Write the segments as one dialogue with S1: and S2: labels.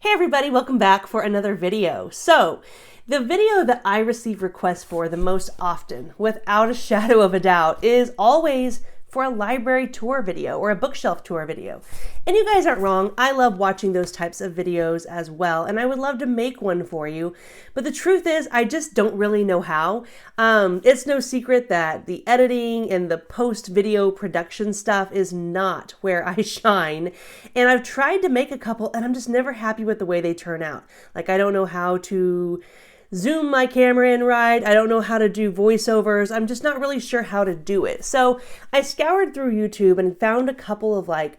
S1: Hey everybody, welcome back for another video. So, the video that I receive requests for the most often, without a shadow of a doubt, is always for a library tour video or a bookshelf tour video. And you guys aren't wrong, I love watching those types of videos as well, and I would love to make one for you. But the truth is, I just don't really know how. It's no secret that the editing and the post-video production stuff is not where I shine. And I've tried to make a couple, and I'm just never happy with the way they turn out. Like, I don't know how to zoom my camera in right. I don't know how to do voiceovers. I'm just not really sure how to do it. So I scoured through YouTube and found a couple of like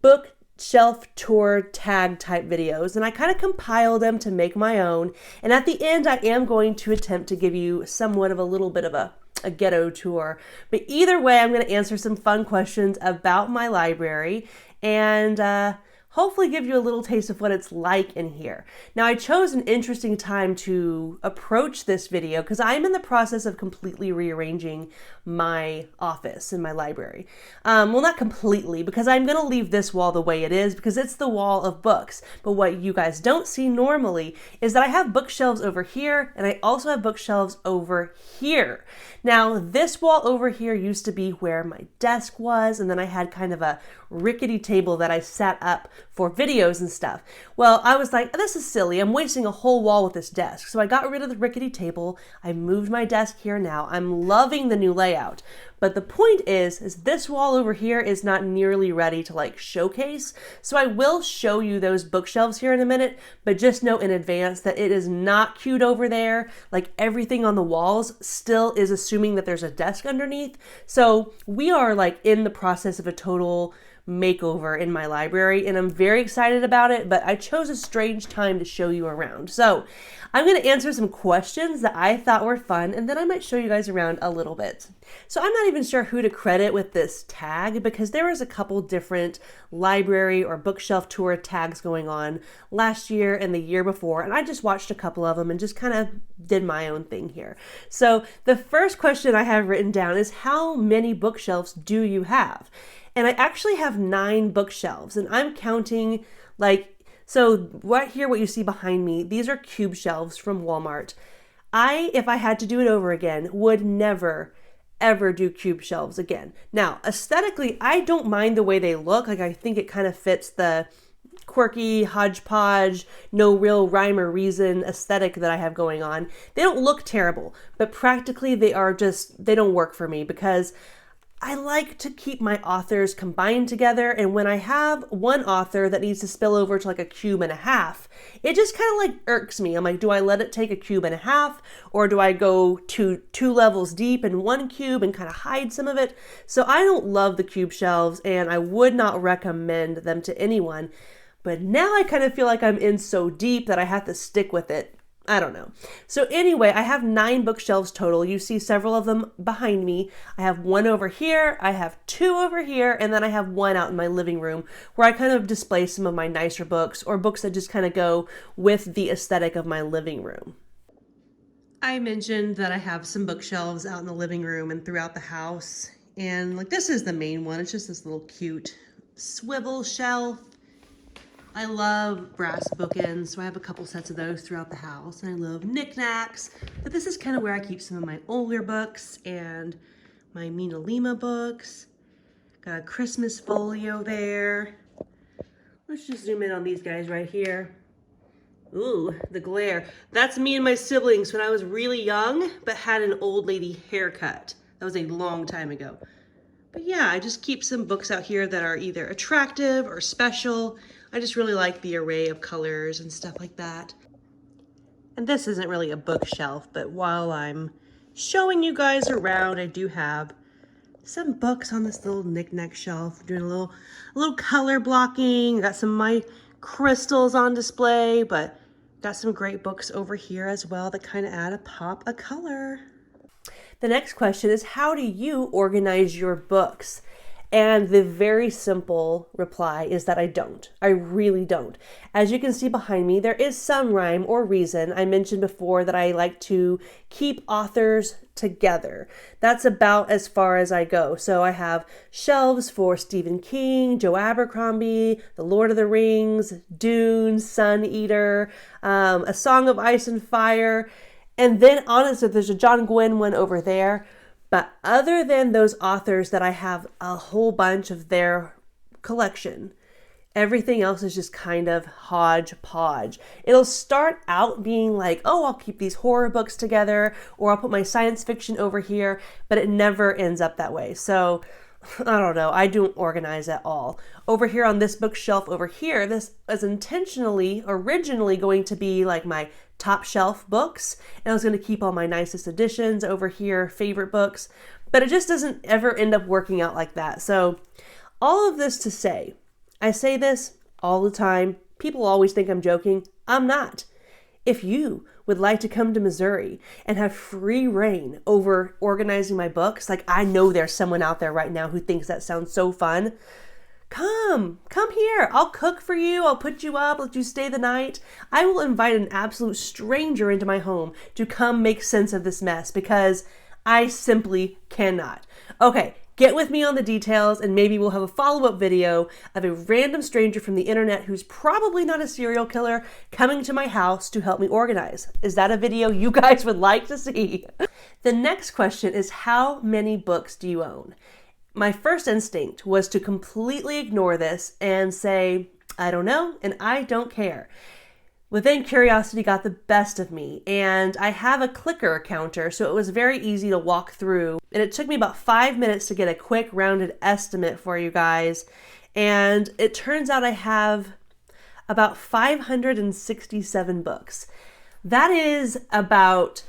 S1: bookshelf tour tag type videos, and I kind of compiled them to make my own. And at the end, I am going to attempt to give you somewhat of a little bit of a ghetto tour. But either way, I'm going to answer some fun questions about my library and hopefully give you a little taste of what it's like in here. Now, I chose an interesting time to approach this video because I'm in the process of completely rearranging my office in my library. Well, not completely, because I'm going to leave this wall the way it is because it's the wall of books. But what you guys don't see normally is that I have bookshelves over here and I also have bookshelves over here. Now, this wall over here used to be where my desk was, and then I had kind of a rickety table that I set up for videos and stuff. Well, I was like, this is silly. I'm wasting a whole wall with this desk. So I got rid of the rickety table. I moved my desk here now. I'm loving the new layout. But the point is this wall over here is not nearly ready to like showcase. So I will show you those bookshelves here in a minute, but just know in advance that it is not cute over there. Like everything on the walls still is assuming that there's a desk underneath. So we are like in the process of a total makeover in my library, and I'm very excited about it, but I chose a strange time to show you around. So I'm going to answer some questions that I thought were fun, and then I might show you guys around a little bit. So I'm not even sure who to credit with this tag because there was a couple different library or bookshelf tour tags going on last year and the year before, and I just watched a couple of them and just kind of did my own thing here. So the first question I have written down is, how many bookshelves do you have? And I actually have 9 bookshelves, and I'm counting so right here, what you see behind me, these are cube shelves from Walmart. If I had to do it over again, would never, ever do cube shelves again. Now, aesthetically, I don't mind the way they look. Like, I think it kind of fits the quirky, hodgepodge, no real rhyme or reason aesthetic that I have going on. They don't look terrible, but practically they don't work for me because I like to keep my authors combined together, and when I have one author that needs to spill over to like a cube and a half, it just kind of like irks me. I'm like, do I let it take a cube and a half, or do I go to 2 levels deep in one cube and kind of hide some of it? So I don't love the cube shelves, and I would not recommend them to anyone. But now I kind of feel like I'm in so deep that I have to stick with it. I don't know. So anyway, I have 9 bookshelves total. You see several of them behind me. I have 1 over here, I have 2 over here, and then I have 1 out in my living room where I kind of display some of my nicer books or books that just kind of go with the aesthetic of my living room. I mentioned that I have some bookshelves out in the living room and throughout the house. And like, this is the main one. It's just this little cute swivel shelf. I love brass bookends, so I have a couple sets of those throughout the house. And I love knickknacks, but this is kind of where I keep some of my older books and my Mina Lima books. Got a Christmas folio there. Let's just zoom in on these guys right here. Ooh, the glare. That's me and my siblings when I was really young, but had an old lady haircut. That was a long time ago. But yeah, I just keep some books out here that are either attractive or special. I just really like the array of colors and stuff like that. And this isn't really a bookshelf, but while I'm showing you guys around, I do have some books on this little knickknack shelf. Doing a little color blocking. Got some of my crystals on display, but got some great books over here as well that kind of add a pop of color. The next question is, how do you organize your books? And the very simple reply is that I don't. I really don't. As you can see behind me, there is some rhyme or reason. I mentioned before that I like to keep authors together. That's about as far as I go. So I have shelves for Stephen King, Joe Abercrombie, The Lord of the Rings, Dune, Sun Eater, A Song of Ice and Fire. And then honestly, there's a John Gwynne one over there. But other than those authors that I have a whole bunch of their collection, everything else is just kind of hodgepodge. It'll start out being like, oh, I'll keep these horror books together, or I'll put my science fiction over here, but it never ends up that way. So I don't know. I don't organize at all. Over here on this bookshelf over here, this is originally going to be like my top shelf books. And I was going to keep all my nicest editions over here, favorite books, but it just doesn't ever end up working out like that. So all of this to say, I say this all the time. People always think I'm joking. I'm not. If you would like to come to Missouri and have free reign over organizing my books, like I know there's someone out there right now who thinks that sounds so fun, come here. I'll cook for you. I'll put you up, let you stay the night. I will invite an absolute stranger into my home to come make sense of this mess because I simply cannot. Okay. Get with me on the details and maybe we'll have a follow-up video of a random stranger from the internet who's probably not a serial killer coming to my house to help me organize. Is that a video you guys would like to see? The next question is, how many books do you own? My first instinct was to completely ignore this and say, I don't know and I don't care. But then curiosity got the best of me, and I have a clicker counter, so it was very easy to walk through. And it took me about 5 minutes to get a quick rounded estimate for you guys. And it turns out I have about 567 books. That is about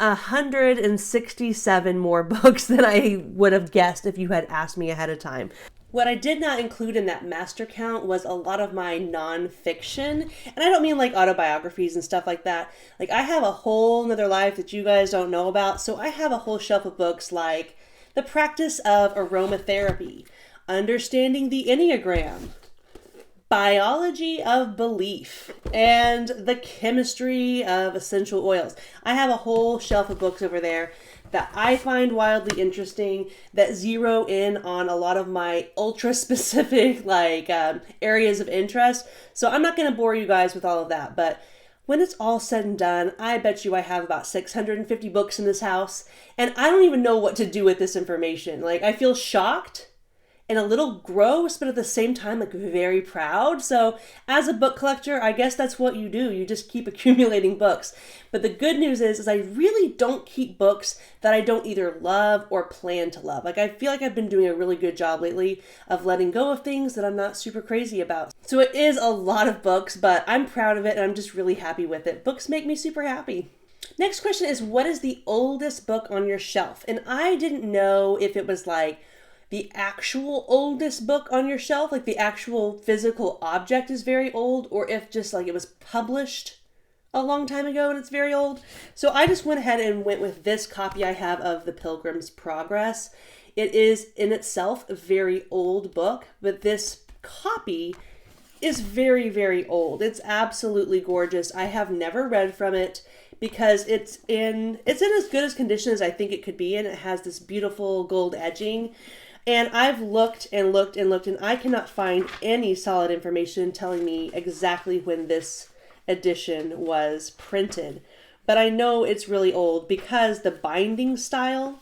S1: 167 more books than I would have guessed if you had asked me ahead of time. What I did not include in that master count was a lot of my nonfiction. And I don't mean like autobiographies and stuff like that. Like I have a whole nother life that you guys don't know about. So I have a whole shelf of books like The Practice of Aromatherapy, Understanding the Enneagram, Biology of Belief, and The Chemistry of Essential Oils. I have a whole shelf of books over there that I find wildly interesting that zero in on a lot of my ultra specific areas of interest. So I'm not going to bore you guys with all of that, but when it's all said and done, I bet you I have about 650 books in this house, and I don't even know what to do with this information. Like I feel shocked and a little gross, but at the same time, like very proud. So as a book collector, I guess that's what you do. You just keep accumulating books. But the good news is I really don't keep books that I don't either love or plan to love. Like I feel like I've been doing a really good job lately of letting go of things that I'm not super crazy about. So it is a lot of books, but I'm proud of it and I'm just really happy with it. Books make me super happy. Next question is, what is the oldest book on your shelf? And I didn't know if it was like the actual oldest book on your shelf, like the actual physical object is very old, or if just like it was published a long time ago and it's very old. So I just went ahead and went with this copy I have of The Pilgrim's Progress. It is in itself a very old book, but this copy is very, very old. It's absolutely gorgeous. I have never read from it because it's in as good as condition as I think it could be, and it has this beautiful gold edging. And I've looked and looked and looked, and I cannot find any solid information telling me exactly when this edition was printed. But I know it's really old because the binding style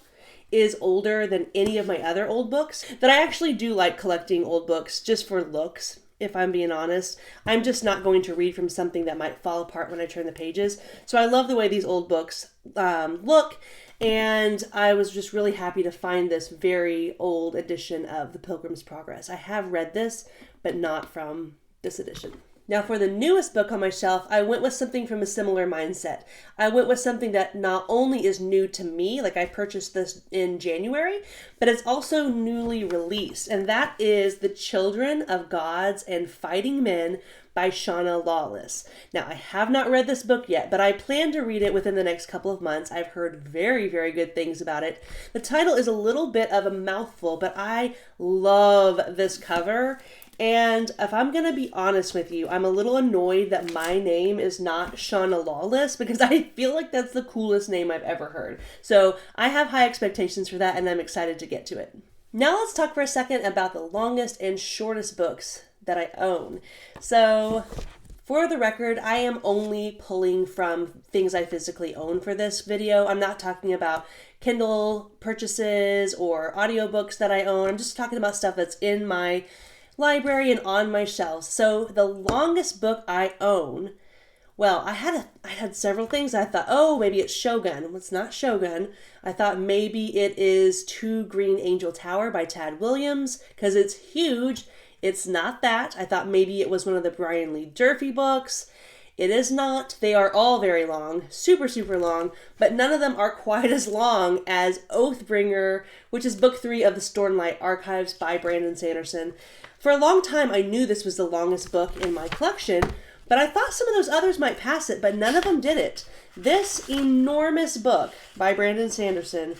S1: is older than any of my other old books. That I actually do like collecting old books just for looks, if I'm being honest. I'm just not going to read from something that might fall apart when I turn the pages. So I love the way these old books look. And I was just really happy to find this very old edition of The Pilgrim's Progress. I have read this, but not from this edition. Now for the newest book on my shelf, I went with something from a similar mindset. I went with something that not only is new to me, like I purchased this in January, but it's also newly released, and that is The Children of Gods and Fighting Men by Shauna Lawless. Now, I have not read this book yet, but I plan to read it within the next couple of months. I've heard very, very good things about it. The title is a little bit of a mouthful, but I love this cover. And if I'm going to be honest with you, I'm a little annoyed that my name is not Shauna Lawless, because I feel like that's the coolest name I've ever heard. So I have high expectations for that, and I'm excited to get to it. Now let's talk for a second about the longest and shortest books that I own. So for the record, I am only pulling from things I physically own for this video. I'm not talking about Kindle purchases or audiobooks that I own. I'm just talking about stuff that's in my library and on my shelves. So the longest book I own, well, I had several things. I thought, oh, maybe it's Shogun. Well, it's not Shogun. I thought maybe it is Two Green Angel Tower by Tad Williams, because it's huge. It's not that. I thought maybe it was one of the Brian Lee Durfee books. It is not. They are all very long, super, super long, but none of them are quite as long as Oathbringer, which is book 3 of the Stormlight Archives by Brandon Sanderson. For a long time, I knew this was the longest book in my collection, but I thought some of those others might pass it, but none of them did it. This enormous book by Brandon Sanderson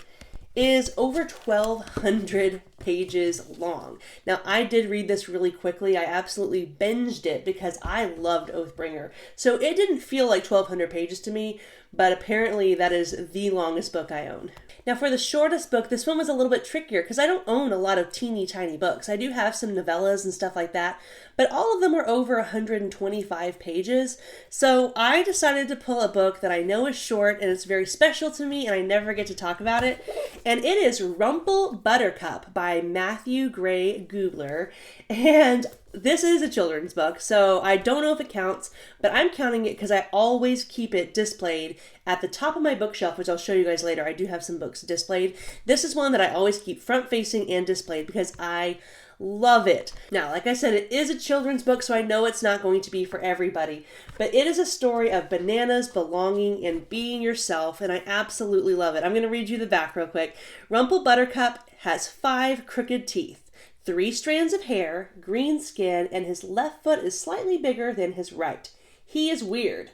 S1: is over 1,200 pages long. Now, I did read this really quickly. I absolutely binged it because I loved Oathbringer. So it didn't feel like 1,200 pages to me, but apparently that is the longest book I own. Now for the shortest book, this one was a little bit trickier because I don't own a lot of teeny tiny books. I do have some novellas and stuff like that, but all of them are over 125 pages. So I decided to pull a book that I know is short and it's very special to me and I never get to talk about it. And it is Rumple Buttercup by Matthew Gray Gubler. And this is a children's book, so I don't know if it counts, but I'm counting it because I always keep it displayed at the top of my bookshelf, which I'll show you guys later. I do have some books displayed. This is one that I always keep front facing and displayed because I love it. Now, like I said, it is a children's book, so I know it's not going to be for everybody, but it is a story of bananas, belonging, and being yourself, and I absolutely love it. I'm going to read you the back real quick. Rumple Buttercup has 5 crooked teeth, 3 strands of hair, green skin, and his left foot is slightly bigger than his right. He is weird.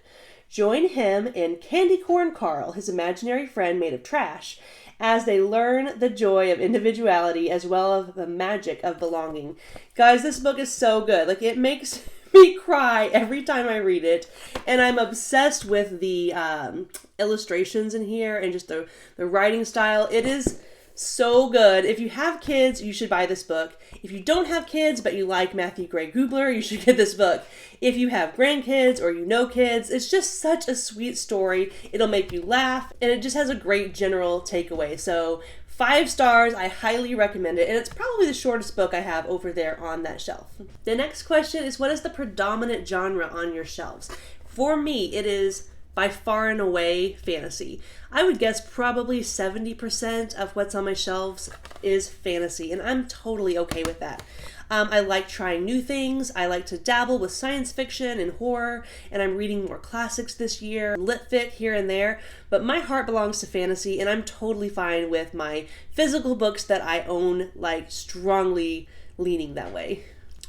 S1: Join him and Candy Corn Carl, his imaginary friend made of trash, as they learn the joy of individuality as well as the magic of belonging. Guys, this book is so good. Like, it makes me cry every time I read it, and I'm obsessed with the illustrations in here and just the writing style. It is so good. If you have kids, you should buy this book. If you don't have kids, but you like Matthew Gray Gubler, you should get this book. If you have grandkids or you know kids, it's just such a sweet story. It'll make you laugh, and it just has a great general takeaway. So 5 stars, I highly recommend it, and it's probably the shortest book I have over there on that shelf. The next question is, what is the predominant genre on your shelves? For me, it is by far and away fantasy. I would guess probably 70% of what's on my shelves is fantasy, and I'm totally okay with that. I like trying new things. I like to dabble with science fiction and horror, and I'm reading more classics this year, lit fic here and there, but my heart belongs to fantasy, and I'm totally fine with my physical books that I own, like strongly leaning that way.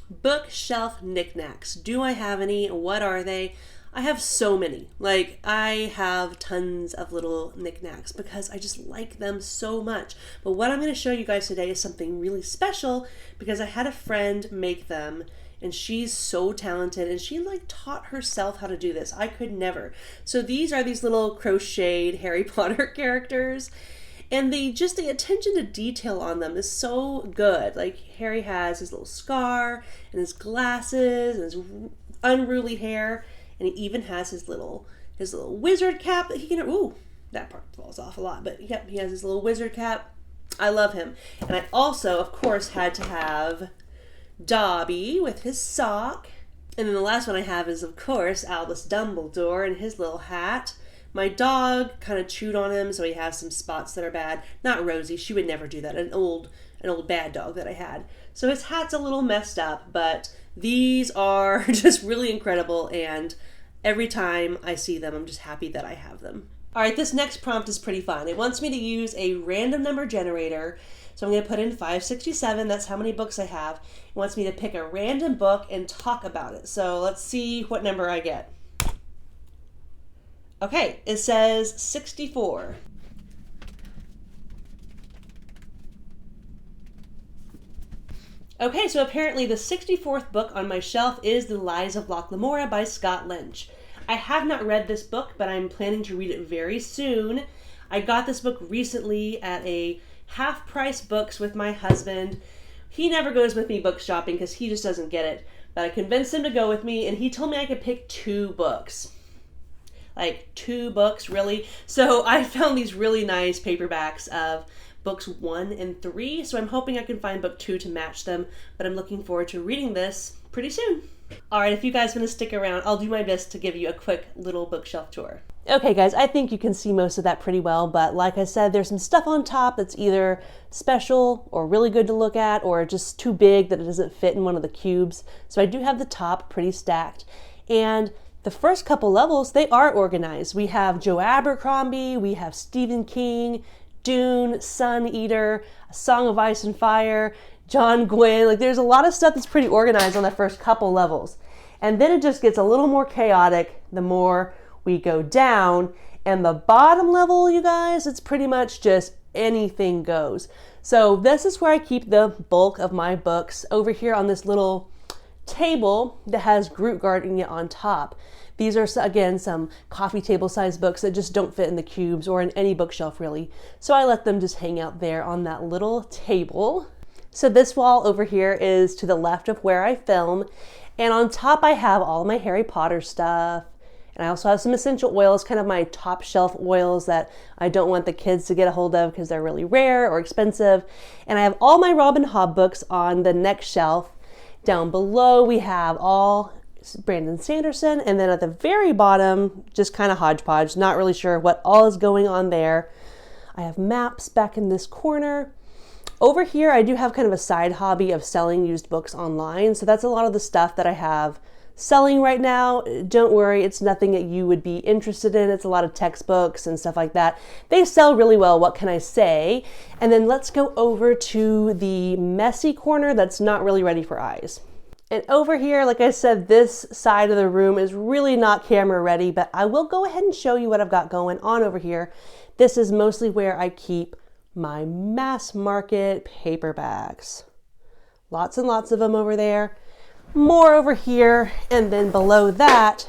S1: Bookshelf knickknacks. Do I have any? What are they? I have so many. Like, I have tons of little knickknacks because I just like them so much. But what I'm going to show you guys today is something really special because I had a friend make them and she's so talented and she like taught herself how to do this. I could never. So these are these little crocheted Harry Potter characters, and the attention to detail on them is so good. Like, Harry has his little scar and his glasses and his unruly hair. And he even has his little wizard cap that he can, ooh, that part falls off a lot, but yep, he has his little wizard cap. I love him. And I also, of course, had to have Dobby with his sock. And then the last one I have is, of course, Albus Dumbledore and his little hat. My dog kind of chewed on him, so he has some spots that are bad. Not Rosie, she would never do that. An old an old bad dog that I had. So his hat's a little messed up, but these are just really incredible, and every time I see them, I'm just happy that I have them. All right, this next prompt is pretty fun. It wants me to use a random number generator. So I'm going to put in 567. That's how many books I have. It wants me to pick a random book and talk about it. So let's see what number I get. Okay, it says 64. Okay, so apparently the 64th book on my shelf is The Lies of Locke Lamora by Scott Lynch. I have not read this book, but I'm planning to read it very soon. I got this book recently at a half-price books with my husband. He never goes with me book shopping because he just doesn't get it. But I convinced him to go with me, and he told me I could pick 2 books. Like 2 books, really. So I found these really nice paperbacks of books 1 and 3. So I'm hoping I can find book 2 to match them. But I'm looking forward to reading this pretty soon. All right, if you guys want to stick around, I'll do my best to give you a quick little bookshelf tour. Okay guys, I think you can see most of that pretty well, but like I said, there's some stuff on top that's either special or really good to look at or just too big that it doesn't fit in one of the cubes. So I do have the top pretty stacked. And the first couple levels, they are organized. We have Joe Abercrombie, we have Stephen King, Dune, Sun Eater, A Song of Ice and Fire, John Gwynne. Like there's a lot of stuff that's pretty organized on the first couple levels. And then it just gets a little more chaotic the more we go down, and the bottom level, you guys, it's pretty much just anything goes. So this is where I keep the bulk of my books, over here on this little table that has Groot guarding it on top. These are, again, some coffee table size books that just don't fit in the cubes or in any bookshelf really. So I let them just hang out there on that little table. So this wall over here is to the left of where I film, and on top I have all my Harry Potter stuff. And I also have some essential oils, kind of my top shelf oils that I don't want the kids to get a hold of because they're really rare or expensive. And I have all my Robin Hobb books on the next shelf. Down below we have all Brandon Sanderson, and then at the very bottom, just kind of hodgepodge, not really sure what all is going on there. I have maps back in this corner. Over here I do have kind of a side hobby of selling used books online, so that's a lot of the stuff that I have selling right now. Don't worry, it's nothing that you would be interested in. It's a lot of textbooks and stuff like that. They sell really well, what can I say? And then let's go over to the messy corner that's not really ready for eyes. And over here, like I said, this side of the room is really not camera ready, but I will go ahead and show you what I've got going on over here. This is mostly where I keep my mass market paperbacks. Lots and lots of them over there. More over here, and then below that,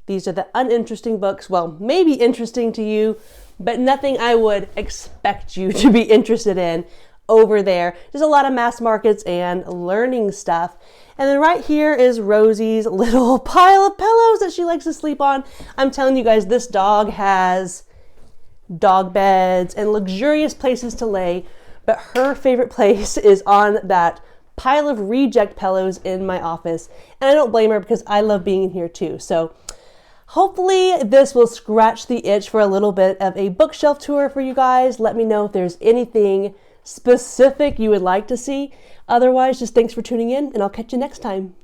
S1: these are the uninteresting books. Well, maybe interesting to you, but nothing I would expect you to be interested in over there. There's a lot of mass markets and learning stuff. And then right here is Rosie's little pile of pillows that she likes to sleep on. I'm telling you guys, this dog has dog beds and luxurious places to lay, but her favorite place is on that pile of reject pillows in my office. And I don't blame her because I love being in here too. So hopefully this will scratch the itch for a little bit of a bookshelf tour for you guys. Let me know if there's anything specific you would like to see. Otherwise, just thanks for tuning in, and I'll catch you next time.